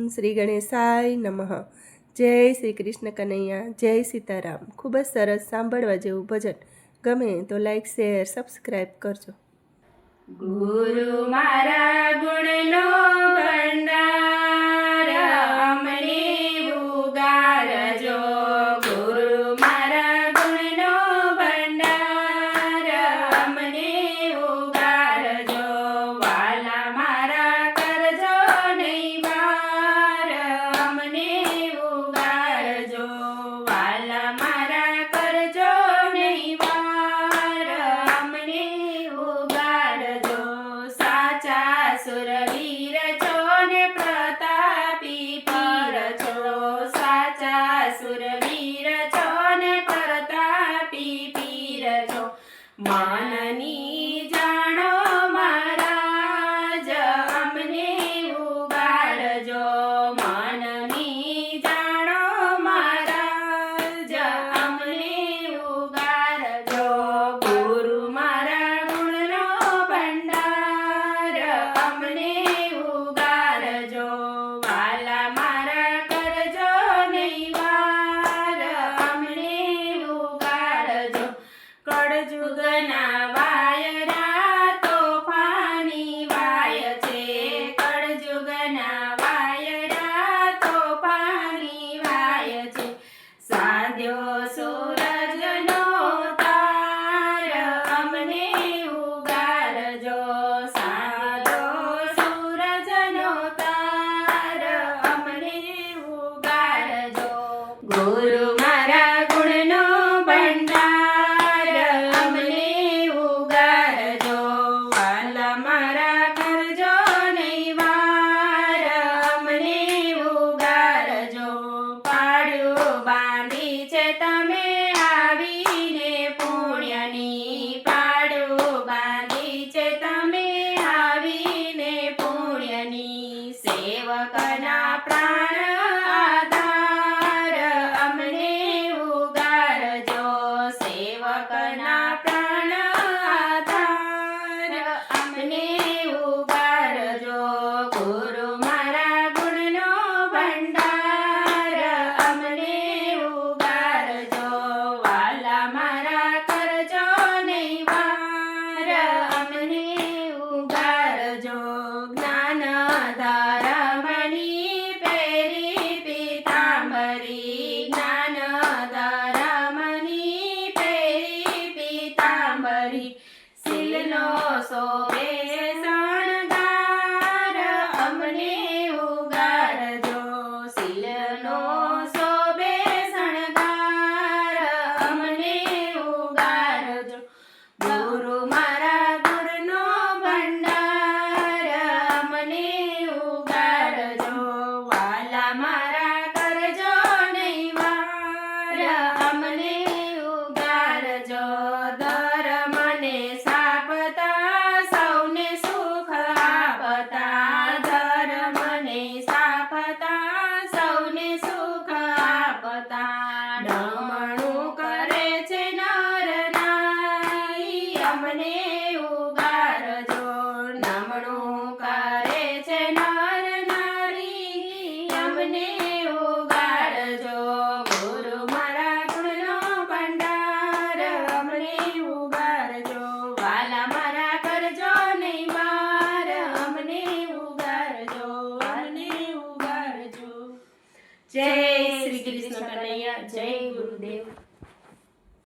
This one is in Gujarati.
શ્રી ગણેશાય નમઃ। જય શ્રી કૃષ્ણ કનૈયા, જય સીતારામ। ખૂબ જ સરસ સાંભળવા જેવું ભજન। ગમે તો લાઈક, શેર, સબસ્ક્રાઈબ કરજો। ગુરુ મારા ગુણનો ભંડાર અમને ઉગારજો। ગુરુ મારા ગુણનો ભંડાર અમને ઉગારજો। વાલા મારા કરજો નૈવાર અમને ઉગારજો। વાલા મારા કરજો નૈવાર અમને ઉગારજો। સાચા સુરવીર છો ને પ્રતાપી પીર છો। સાચા સુરવીર છો ને પ્રતાપી પીર છો। માનની જાણો મહારાજ અમને ઉગારજો। માનની જાણો મહારાજ અમને ઉગારજો। ગુરુ મારા ગુણનો ભંડાર અમને ઉગારજો। વાલા મારા કરજો નૈવાર અમને ઉગારજો। કળજુગના વાયરા તોફાની વાય છે। કળજુગના વાયરા તોફાની વાય છે। સાંધ્યો સૂરજનો તાર અમને ઉગારજો। સાંધ્યો સૂરજનો તાર અમને ઉગારજો। ગુરુ મારા ગુણનો ભંડાર અમને ઉગારજો। વાલા મારા કરજો નૈવાર અમને ઉગારજો। પાડ્યું બાંધી છે તમે આવીને પુણ્યની। પાડ્યું બાંધી છે તમે આવીને પુણ્યની। સેવકના પ્રાણ આધાર અમને ઉગારજો। સેવકના પ્રાણ આધાર અમને ઉગારજો। ગુરુ મારા ગુણનો ભંડાર અમને ઉગારજો। વાલા મારા કરજો નૈવાર અમને ઉગારજો। જ્ઞાન ધર્મની પેરી પીતાંબરી। જ્ઞાન ધર્મની પેરી પીતાંબરી। શીલનો શોભે શણગાર અમને ઉગારજો। શીલનો શોભે શણગાર અમને ઉગારજો। ગુરુ મારા ગુણનો ભંડાર અમને ઉગારજો। વાલા મારા કરજો નૈવાર અમને ઉગારજો। ધર્મને સ્થાપતા સૌને સુખ આપતા। ધર્મને સ્થાપતા સૌને સુખ આપતા। નમણું કરે છે નર નારી અમને ઉગારજો। નમણું કરે છે નર નારી અમને ઉગારજો। ગુરુ મારા ગુણનો ભંડાર અમને ઉગારજો। વાલા મારા કરજો નૈવાર અમને ઉગારજો। અમને ઉગારજો। જય શ્રી કૃષ્ણ કનૈયા, જય ગુરુદેવ।